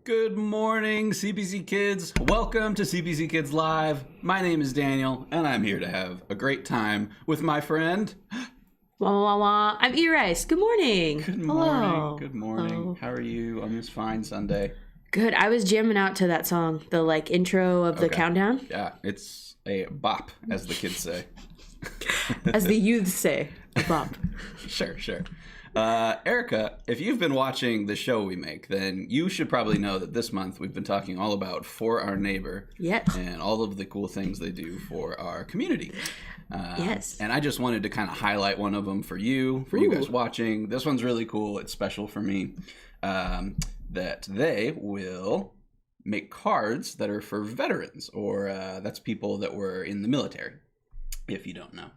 Good morning, CPC Kids. Welcome to CPC Kids Live. My name is Daniel, and I'm here to have a great time with my friend. Wah, wah, wah. I'm Erice. Good morning. Good morning. Hello. Good morning. Hello. How are you on this fine Sunday? Good. I was jamming out to that song, the intro of the countdown. Yeah, it's a bop, as the kids say. As the youths say, a bop. Sure. Erica, if you've been watching the show we make, then you should probably know that this month we've been talking all about For Our Neighbor. Yes. And all of the cool things they do for our community. Yes. And I just wanted to kind of highlight one of them for you guys watching. This one's really cool. It's special for me. That they will make cards that are for veterans, or that's people that were in the military, if you don't know.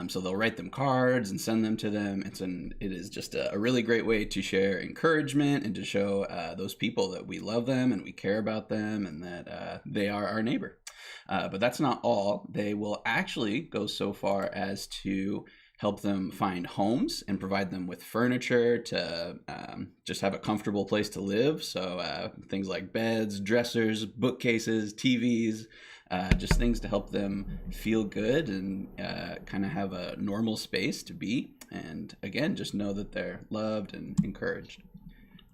So they'll write them cards and send them to them. It is just a really great way to share encouragement and to show those people that we love them and we care about them and that they are our neighbor. But that's not all. They will actually go so far as to help them find homes and provide them with furniture to just have a comfortable place to live. So things like beds, dressers, bookcases, TVs, just things to help them feel good and kind of have a normal space to be. And again, just know that they're loved and encouraged.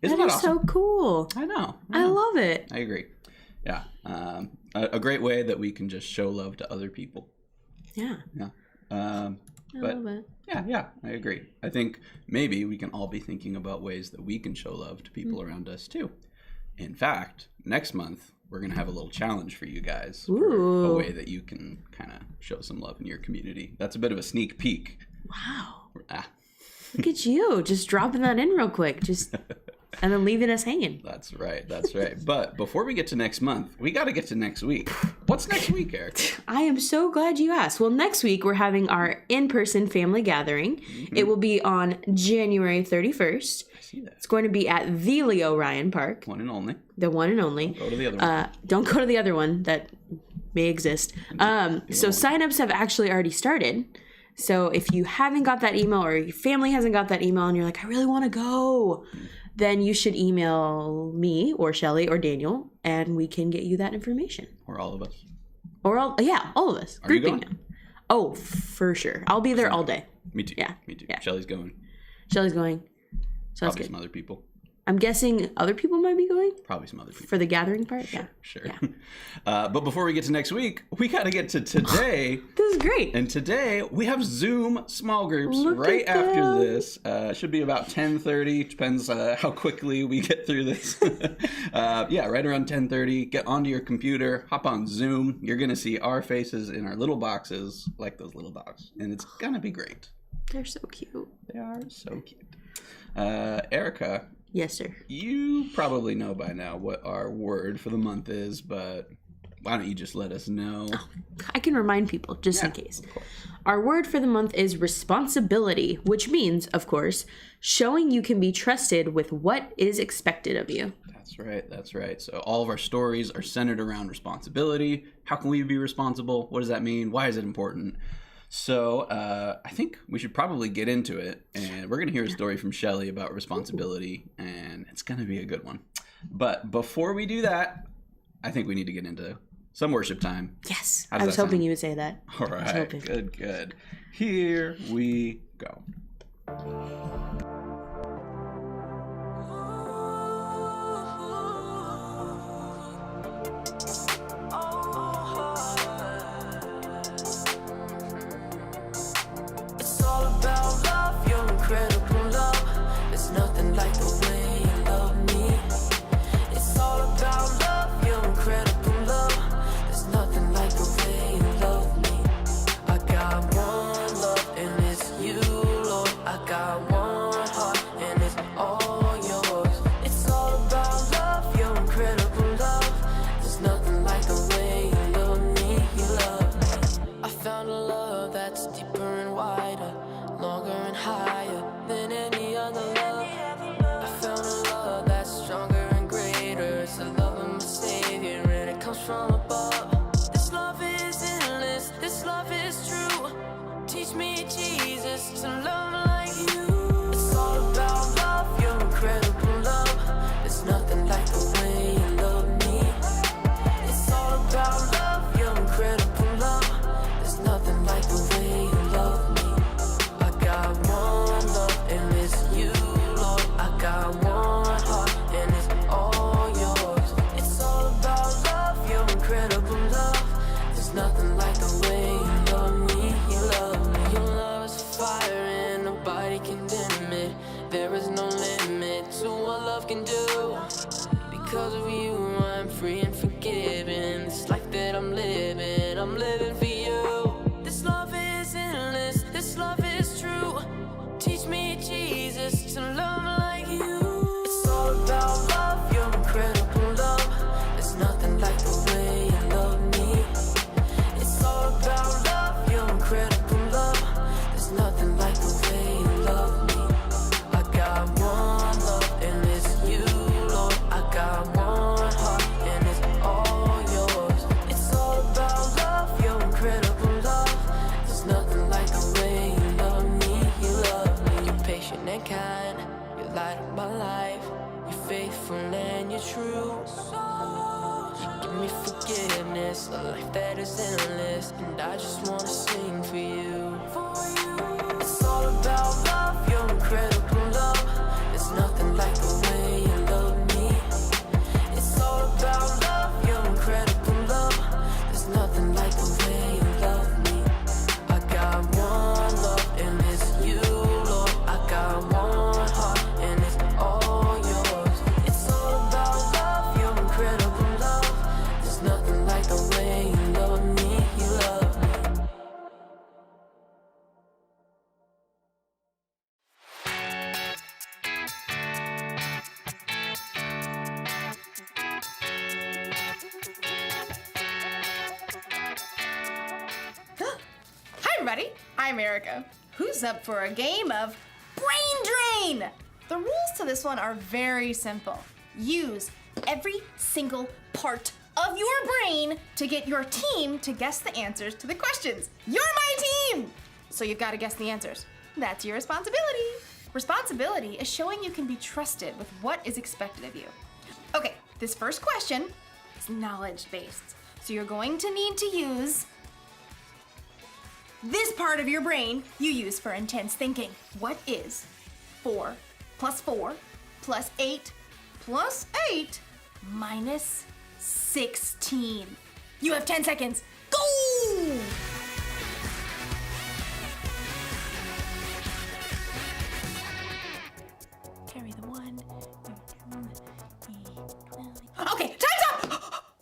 Isn't that awesome? So cool. I know. I love it. I agree. Yeah. A great way that we can just show love to other people. Yeah. Yeah. I love it. Yeah, I agree. I think maybe we can all be thinking about ways that we can show love to people around us too. In fact, next month, we're going to have a little challenge for you guys for a way that you can kind of show some love in your community. That's a bit of a sneak peek. Wow. Look at you, just dropping that in real quick. And then leaving us hanging. That's right. But before we get to next month, we got to get to next week. What's next week, Eric? I am so glad you asked. Well, next week we're having our in-person family gathering. Mm-hmm. It will be on January 31st. I see that. It's going to be at the Leo Ryan Park. One and only. The one and only. Don't go to the other one. Don't go to the other one that may exist. So signups have actually already started. So if you haven't got that email or your family hasn't got that email and you're like, I really want to go, then you should email me or Shelly or Daniel and we can get you that information. Or all of us. All of us. Are you going? Email. Oh, for sure. I'll be there all day. Me too. Yeah. Me too. Yeah. Shelly's going. So that's Probably good. some other people. I'm guessing other people might be going? Probably some other people. For the gathering part? Sure. Yeah. But before we get to next week, we got to get to today. This is great. And today we have Zoom small groups Look right at after them. this. Should be about 10:30. Depends how quickly we get through this. Right around 10:30. Get onto your computer, hop on Zoom. You're going to see our faces in our little boxes like those little dogs. And it's going to be great. They're so cute. They are so cute. Erica. Yes, sir. You probably know by now what our word for the month is, but why don't you just let us know? Oh, I can remind people just in case. Of course. Our word for the month is responsibility, which means, of course, showing you can be trusted with what is expected of you. That's right. So all of our stories are centered around responsibility. How can we be responsible? What does that mean? Why is it important? So I think we should probably get into it, and we're going to hear a story from Shelly about responsibility, and it's going to be a good one. But before we do that, I think we need to get into some worship time. Yes, I was hoping you would say that. All right, good. Here we go. Incredible love, there's nothing like the way you love me. It's all about love, your incredible love, there's nothing like the way you love me. I got one love and it's you, Lord. I got one love can do. Because of you, I'm free and forgiven. This life that I'm living for you. This love is endless, this love is true. Teach me, Jesus, to love like you. It's all about love, your incredible love. There's nothing like the way you love me. It's all about love, your incredible love. There's nothing like the way you love me. I got one love and it's you, Lord. I got one heart and it's all yours. It's all about love, your incredible love. There's nothing like the way you love me. You love me. You're patient and kind. You light up my life. You're faithful and you're true. You give me forgiveness, a life that is endless, and I just wanna sing for you. It's all about love, your incredible love. There's nothing like the way you love me. It's all about love, your incredible love. There's nothing like the way you love me. I got one love and it's you, Lord. I got one heart and it's all yours. It's all about love, your incredible love. There's nothing like the way you love me. You love me. Hi everybody, I'm Erica. Who's up for a game of Brain Drain? The rules to this one are very simple. Use every single part of your brain to get your team to guess the answers to the questions. You're my team! So you've got to guess the answers. That's your responsibility. Responsibility is showing you can be trusted with what is expected of you. Okay, this first question is knowledge-based. So you're going to need to use this part of your brain you use for intense thinking. What is 4 plus 4 plus 8 plus 8 minus 16? You have 10 seconds. Go! Carry the 1. Okay, time's up!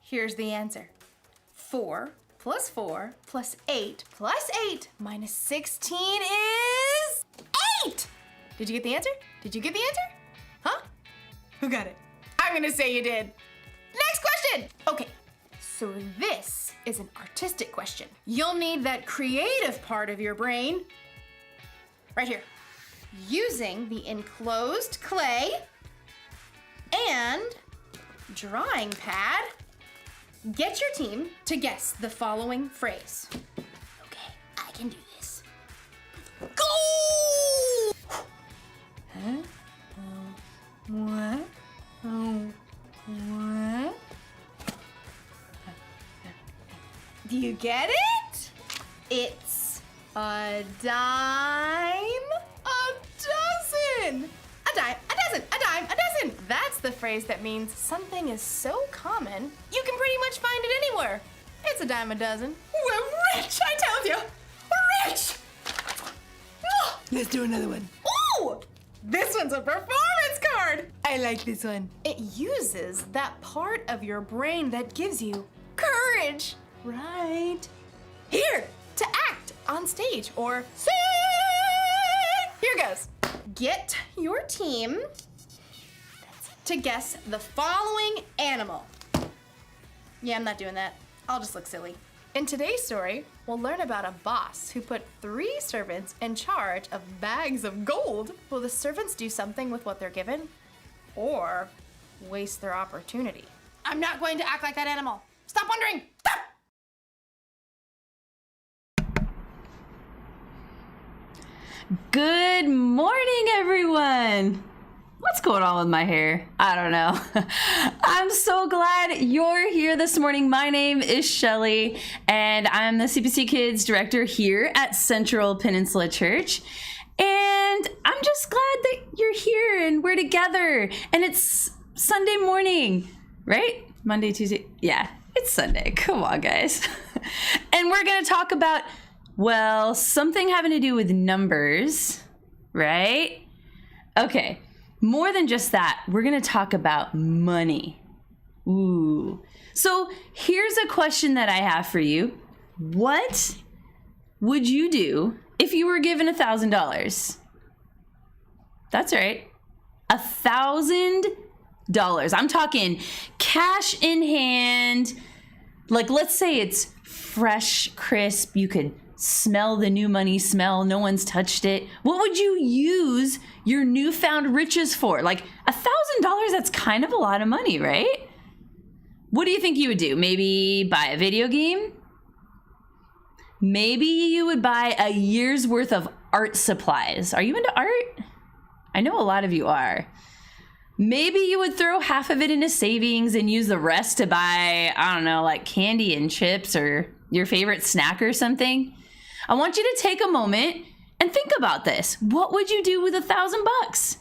Here's the answer. 4 plus 4 plus 8 plus 8 minus 16 is 8! Did you get the answer? Did you get the answer? Huh? Who got it? I'm gonna say you did. Next question! Okay, so this is an artistic question. You'll need that creative part of your brain right here. Using the enclosed clay and drawing pad, get your team to guess the following phrase. Okay, I can do this. Go! Huh? What? What? Do you get it? It's a dime a dozen. A dime a dozen. A dime a dozen. That's the phrase that means something is so common you can pretty much find it anywhere. It's a dime a dozen. We're rich, I tell you. We're rich. Oh. Let's do another one. Ooh! This one's a performance card. I like this one. It uses that part of your brain that gives you courage. Right here to act on stage or sing. Here goes. Get your team to guess the following animal. Yeah, I'm not doing that. I'll just look silly. In today's story, we'll learn about a boss who put 3 servants in charge of bags of gold. Will the servants do something with what they're given or waste their opportunity? I'm not going to act like that animal. Stop wondering. Stop! Good morning, everyone. What's going on with my hair? I don't know. I'm so glad you're here this morning. My name is Shelly, and I'm the CPCKids director here at Central Peninsula Church. And I'm just glad that you're here and we're together. And it's Sunday morning, right? Monday, Tuesday. Yeah, it's Sunday. Come on, guys. And we're going to talk about, well, something having to do with numbers, right? Okay. more than just that, we're going to talk about money. Ooh. So here's a question that I have for you. What would you do if you were given $1,000? That's right. $1,000. I'm talking cash in hand. Like, let's say it's fresh, crisp. You could smell the new money smell. No one's touched it. What would you use your newfound riches for? Like $1,000, that's kind of a lot of money, right? What do you think you would do? Maybe buy a video game? Maybe you would buy a year's worth of art supplies. Are you into art? I know a lot of you are. Maybe you would throw half of it into savings and use the rest to buy, I don't know, like candy and chips or your favorite snack or something. I want you to take a moment and think about this. What would you do with $1,000?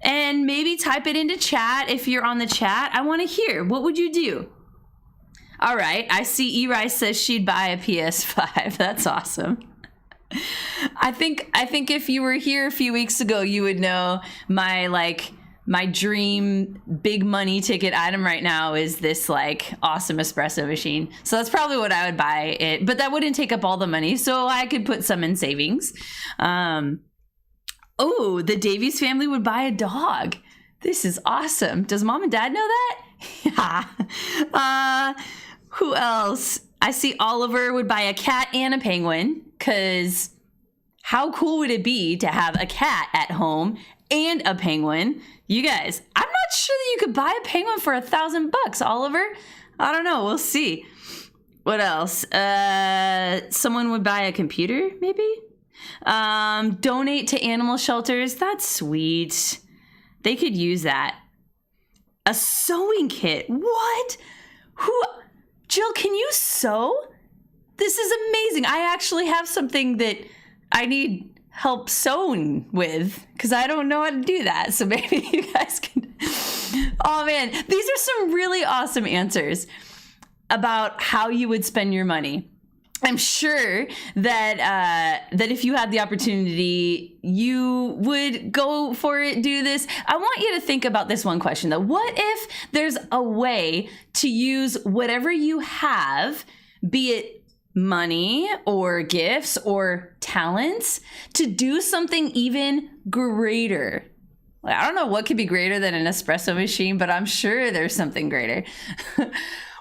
And maybe type it into chat if you're on the chat. I want to hear. What would you do? All right. I see Erice says she'd buy a PS5. That's awesome. I think if you were here a few weeks ago, you would know my dream big money ticket item right now is this like awesome espresso machine. So that's probably what I would buy it, but that wouldn't take up all the money. So I could put some in savings. The Davies family would buy a dog. This is awesome. Does mom and dad know that? Yeah. Who else? I see Oliver would buy a cat and a penguin, because how cool would it be to have a cat at home and a penguin? You guys, I'm not sure that you could buy a penguin for $1,000, Oliver. I don't know. We'll see. What else? Someone would buy a computer, maybe? Donate to animal shelters. That's sweet. They could use that. A sewing kit. What? Jill, can you sew? This is amazing. I actually have something that I need help sewing with because I don't know how to do that. So maybe you guys can. Oh man, these are some really awesome answers about how you would spend your money. I'm sure that if you had the opportunity, you would go for it, do this. I want you to think about this one question though. What if there's a way to use whatever you have, be it money or gifts or talents, to do something even greater? Like, I don't know what could be greater than an espresso machine, but I'm sure there's something greater.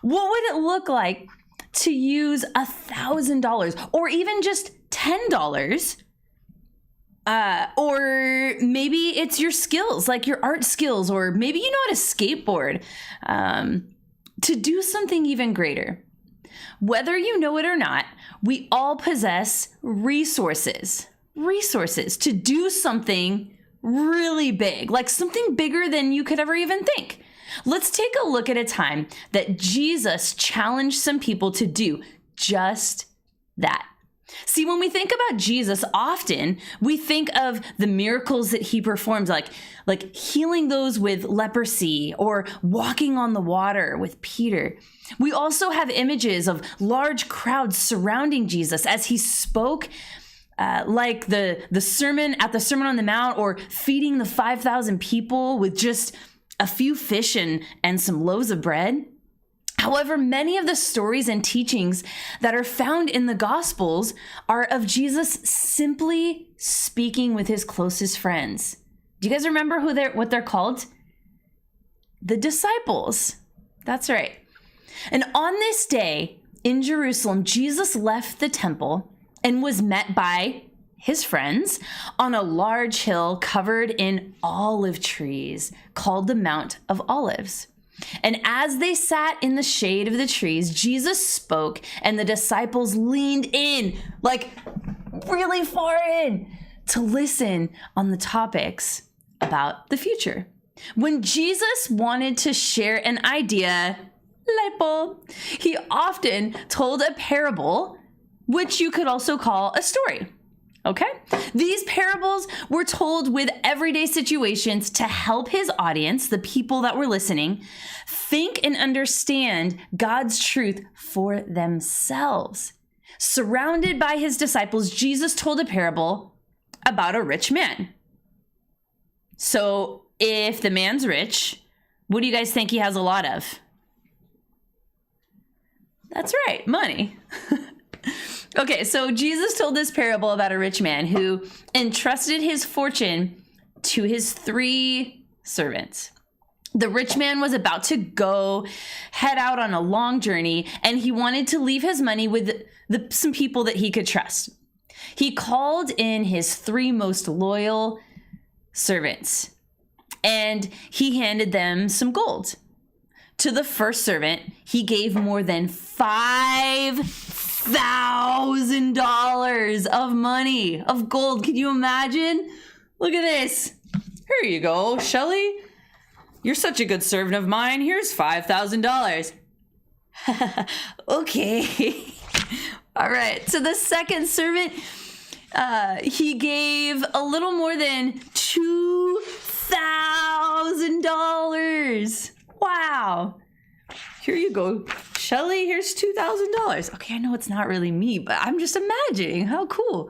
What would it look like to use $1,000 or even just $10? Or maybe it's your skills, like your art skills, or maybe you know how to skateboard, to do something even greater. Whether you know it or not, we all possess resources to do something really big, like something bigger than you could ever even think. Let's take a look at a time that Jesus challenged some people to do just that. See, when we think about Jesus, often we think of the miracles that he performed, like healing those with leprosy or walking on the water with Peter. We also have images of large crowds surrounding Jesus as he spoke, like the sermon at the Sermon on the Mount, or feeding the 5,000 people with just a few fish and some loaves of bread. However, many of the stories and teachings that are found in the Gospels are of Jesus simply speaking with his closest friends. Do you guys remember what they're called? The disciples. That's right. And on this day in Jerusalem, Jesus left the temple and was met by his friends on a large hill covered in olive trees called the Mount of Olives. And as they sat in the shade of the trees, Jesus spoke, and the disciples leaned in, like really far in, to listen on the topics about the future. When Jesus wanted to share an idea, light bulb, he often told a parable, which you could also call a story. Okay? These parables were told with everyday situations to help his audience, the people that were listening, think and understand God's truth for themselves. Surrounded by his disciples, Jesus told a parable about a rich man. So if the man's rich, what do you guys think he has a lot of? That's right, money. Okay, so Jesus told this parable about a rich man who entrusted his fortune to his 3 servants. The rich man was about to head out on a long journey, and he wanted to leave his money with some people that he could trust. He called in his 3 most loyal servants, and he handed them some gold. To the first servant, he gave more than $5,000 of money, of gold. Can you imagine? Look at this. Here you go, Shelly. You're such a good servant of mine. Here's $5,000. Okay. All right. To the second servant, he gave a little more than $2,000. Wow. Here you go, Shelly. Here's $2,000. Okay, I know it's not really me, but I'm just imagining. How cool.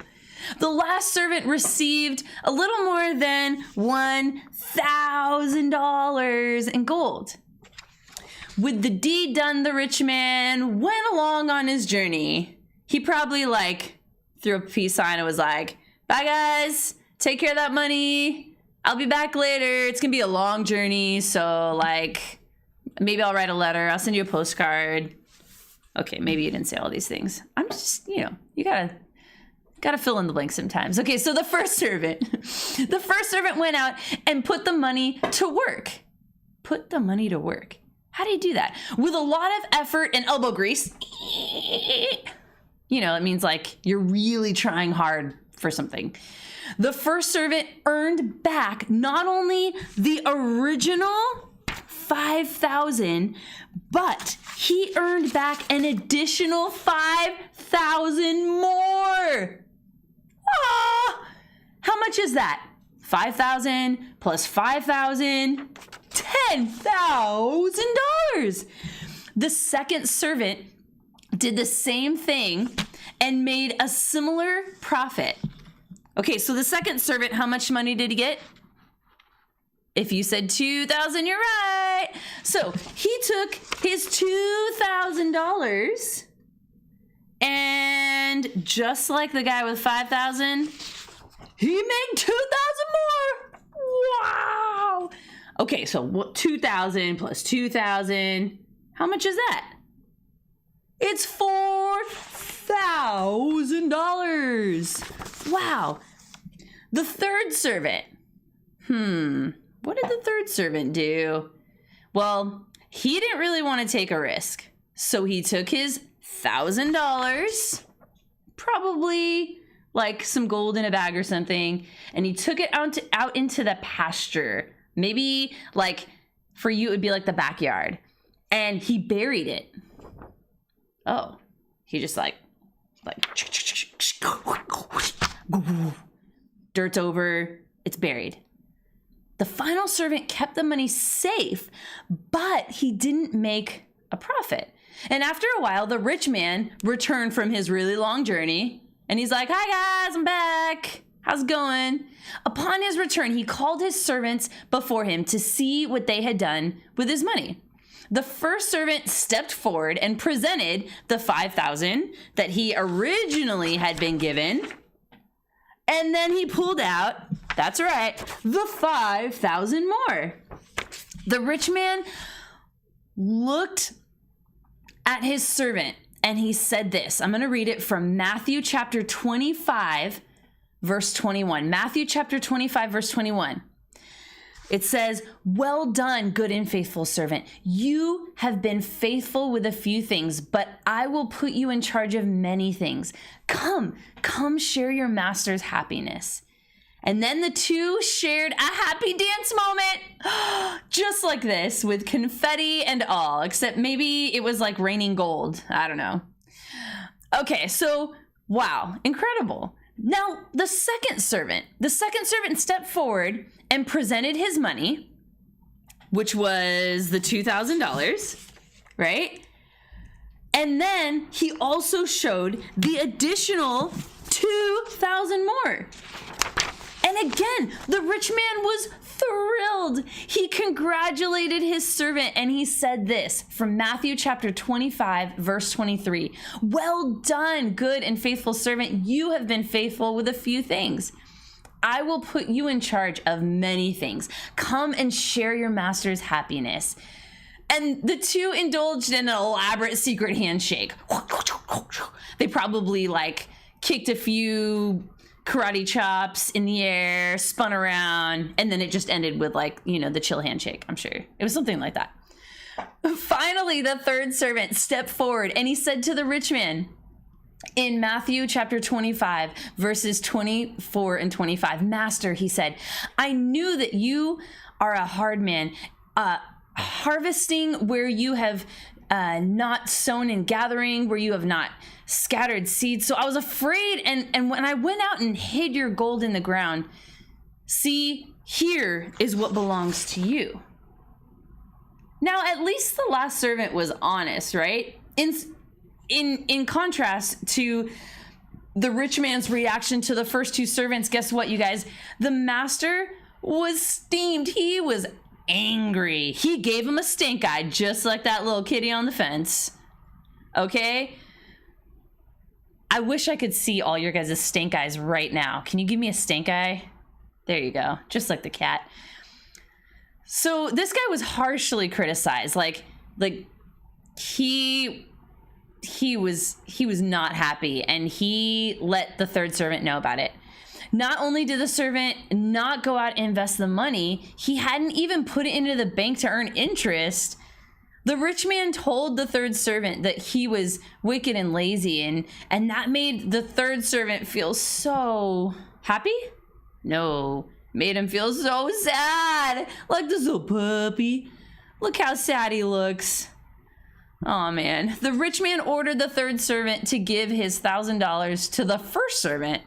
The last servant received a little more than $1,000 in gold. With the deed done, the rich man went along on his journey. He probably threw a peace sign and was like, bye guys, take care of that money. I'll be back later. It's gonna be a long journey, so maybe I'll write a letter. I'll send you a postcard. Okay, maybe you didn't say all these things. I'm just, you gotta fill in the blanks sometimes. Okay, so the first servant went out and put the money to work. Put the money to work. How do you do that? With a lot of effort and elbow grease. It means you're really trying hard for something. The first servant earned back not only the original $5,000, but he earned back an additional $5,000 more. Ah, how much is that? 5,000 plus 5,000, $10,000. The second servant did the same thing and made a similar profit. Okay, so the second servant, how much money did he get? If you said 2,000, you're right. So he took his $2,000 and just like the guy with 5,000, he made 2,000 more. Wow. Okay, so 2,000 plus 2,000, how much is that? It's $4,000. Wow. The third servant. What did the third servant do? Well, he didn't really want to take a risk. So he took his $1,000, probably some gold in a bag or something, and he took it out into the pasture. Maybe for you, it would be the backyard. And he buried it. Oh, he just dirt's over, it's buried. The final servant kept the money safe, but he didn't make a profit. And after a while, the rich man returned from his really long journey, and he's like, hi guys, I'm back. How's it going? Upon his return, he called his servants before him to see what they had done with his money. The first servant stepped forward and presented the 5,000 that he originally had been given. And then he pulled out, that's right, the 5,000 more. The rich man looked at his servant and he said this. I'm going to read it from Matthew chapter 25, verse 21. Matthew chapter 25, verse 21. It says, well done, good and faithful servant. You have been faithful with a few things, but I will put you in charge of many things. Come share your master's happiness. And then the two shared a happy dance moment, just like this, with confetti and all, except maybe it was raining gold. I don't know. Okay, so wow, incredible. Now, the second servant stepped forward and presented his money, which was the $2,000, right? And then he also showed the additional 2,000 more. And again, the rich man was thrilled. He congratulated his servant and he said this from Matthew chapter 25, verse 23. Well done, good and faithful servant. You have been faithful with a few things. I will put you in charge of many things. Come and share your master's happiness. And the two indulged in an elaborate secret handshake. They probably like kicked a few karate chops in the air, spun around, and then it just ended with like, you know, the chill handshake. I'm sure it was something like that. Finally, the third servant stepped forward and he said to the rich man in Matthew chapter 25, verses 24 and 25, Master, he said, I knew that you are a hard man, harvesting where you have not sown and gathering where you have not scattered seeds. So I was afraid, and when I went out and hid your gold in the ground, see, here is what belongs to you. Now, at least the last servant was honest, right? In contrast to the rich man's reaction to the first two servants, guess what, you guys? The master was steamed. He was angry. He gave him a stink eye, just like that little kitty on the fence. Okay? I wish I could see all your guys' stink eyes right now. Can you give me a stink eye? There you go. Just like the cat. So this guy was harshly criticized. Like he was not happy, and he let the third servant know about it. Not only did the servant not go out and invest the money, he hadn't even put it into the bank to earn interest. The rich man told the third servant that he was wicked and lazy, and that made the third servant feel so happy? No, made him feel so sad. Like this little puppy. Look how sad he looks. Oh man. The rich man ordered the third servant to give his $1,000 to the first servant.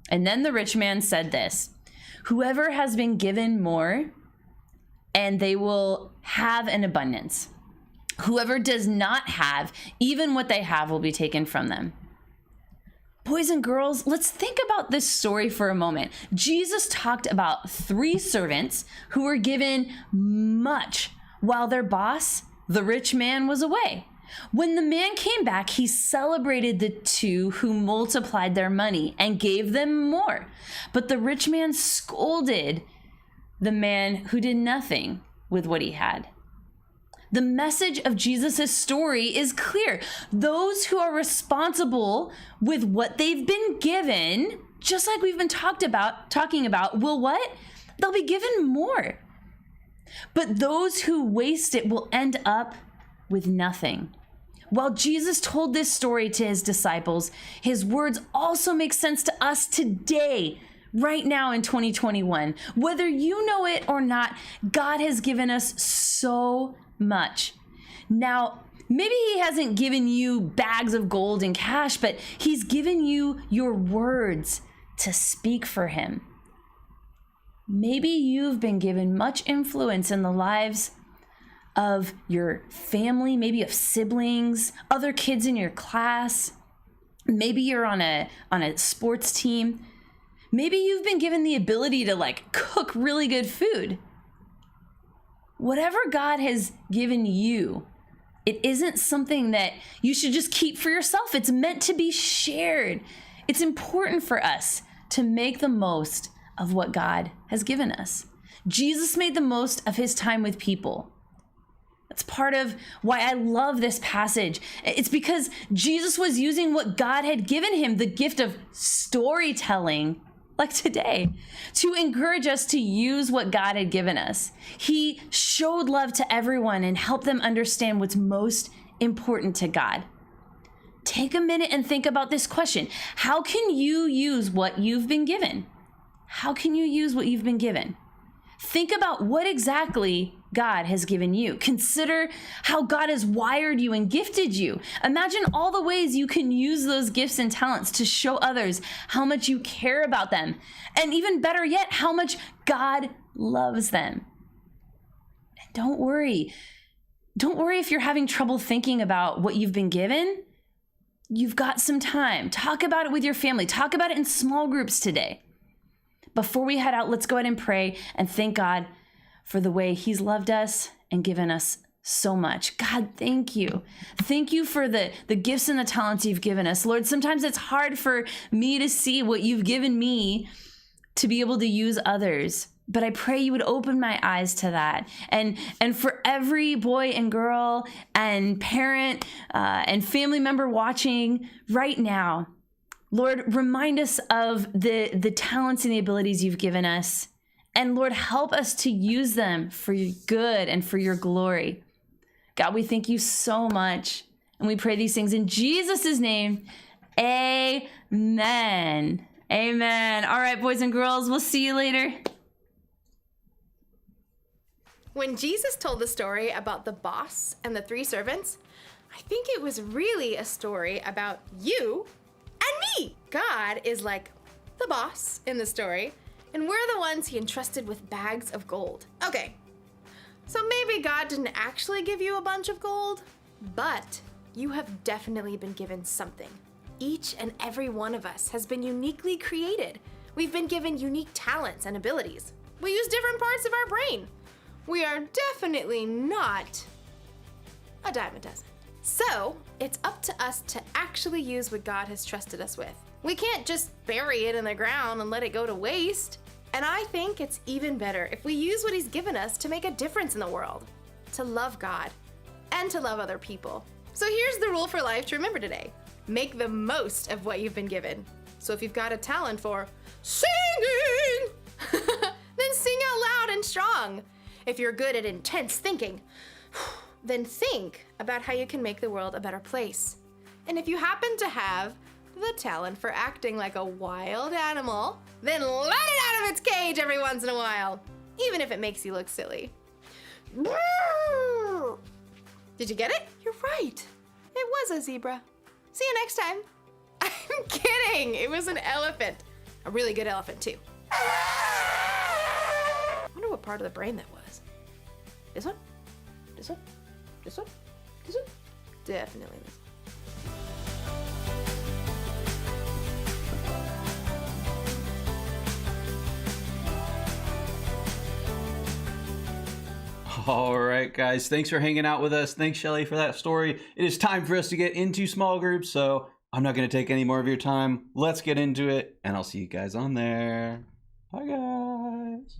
And then the rich man said this, whoever has been given more, and they will have an abundance. Whoever does not have, even what they have will be taken from them. Boys and girls, let's think about this story for a moment. Jesus talked about 3 servants who were given much while their boss, the rich man, was away. When the man came back, he celebrated the 2 who multiplied their money and gave them more. But the rich man scolded the man who did nothing with what he had. The message of Jesus' story is clear. Those who are responsible with what they've been given, just like we've been talking about, will what? They'll be given more. But those who waste it will end up with nothing. While Jesus told this story to his disciples, his words also make sense to us today, right now in 2021. Whether you know it or not, God has given us so much. Now, maybe he hasn't given you bags of gold and cash, but he's given you your words to speak for him. Maybe you've been given much influence in the lives of your family, maybe of siblings, other kids in your class. Maybe you're on a sports team. Maybe you've been given the ability to cook really good food. Whatever God has given you, it isn't something that you should just keep for yourself. It's meant to be shared. It's important for us to make the most of what God has given us. Jesus made the most of his time with people. That's part of why I love this passage. It's because Jesus was using what God had given him, the gift of storytelling, like today, to encourage us to use what God had given us. He showed love to everyone and helped them understand what's most important to God. Take a minute and think about this question. How can you use what you've been given? How can you use what you've been given? Think about what exactly God has given you. Consider how God has wired you and gifted you. Imagine all the ways you can use those gifts and talents to show others how much you care about them. And even better yet, how much God loves them. And don't worry. Don't worry if you're having trouble thinking about what you've been given. You've got some time. Talk about it with your family. Talk about it in small groups today. before we head out, let's go ahead and pray and thank God for the way he's loved us and given us so much. God, thank you. Thank you for the gifts and the talents you've given us. Lord, sometimes it's hard for me to see what you've given me to be able to use others. But I pray you would open my eyes to that. And for every boy and girl and parent and family member watching right now, Lord, remind us of the talents and the abilities you've given us. And Lord, help us to use them for your good and for your glory. God, we thank you so much. And we pray these things in Jesus' name. Amen. Amen. All right, boys and girls, we'll see you later. When Jesus told the story about the boss and the 3 servants, I think it was really a story about you and me. God is like the boss in the story, and we're the ones he entrusted with bags of gold. Okay, so maybe God didn't actually give you a bunch of gold, but you have definitely been given something. Each and every one of us has been uniquely created. We've been given unique talents and abilities. We use different parts of our brain. We are definitely not a dime a dozen. So it's up to us to actually use what God has trusted us with. We can't just bury it in the ground and let it go to waste. And I think it's even better if we use what he's given us to make a difference in the world, to love God and to love other people. So here's the rule for life to remember today. Make the most of what you've been given. So if you've got a talent for singing, then sing out loud and strong. If you're good at intense thinking, then think about how you can make the world a better place. And if you happen to have the talent for acting like a wild animal, then let it out of its cage every once in a while, even if it makes you look silly. Did you get it? You're right. It was a zebra. See you next time. I'm kidding. It was an elephant. A really good elephant, too. I wonder what part of the brain that was. This one? This one? This one? This one? Definitely this one. All right, guys. Thanks for hanging out with us. Thanks, Shelly, for that story. It is time for us to get into small groups, so I'm not going to take any more of your time. Let's get into it, and I'll see you guys on there. Bye, guys.